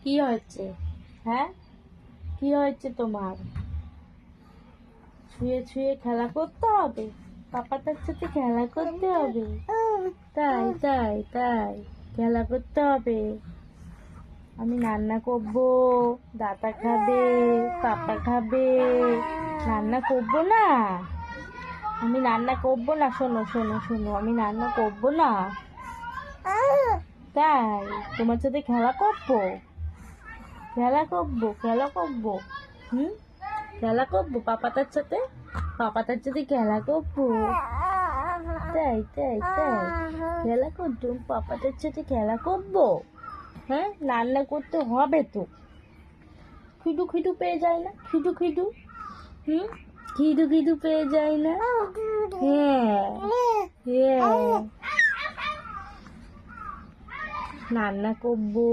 কি হয়েছে? হ্যাঁ, কি হয়েছে তোমার? শুয়ে শুয়ে খেলা করতে হবে? পাপাটার সাথে খেলা করতে হবে? তাই তাই তাই খেলা করতে হবে। আমি রান্না করবো, দাদা খাবে, পাপা খাবে। রান্না করবো না? আমি রান্না করবো না। শোনো শোনো শোনো, আমি রান্না করবো না। তাই তোমার সাথে খেলা করবো, খেলা করবো, খেলা করবো। হুম, খেলা করবো পাপাটার সাথে, পাপাটার সাথে খেলা করবো। তাই তাই তাই খেলা করবো, পাপাটার সাথে খেলা করবো। হ্যাঁ, রান্না করতে হবে তো। খিদু খিদু পেয়ে যায় না? খিদু খিদু, হুম, খিদু খিদু পেয়ে যায় না? হ্যাঁ হ্যাঁ, রান্না করবো।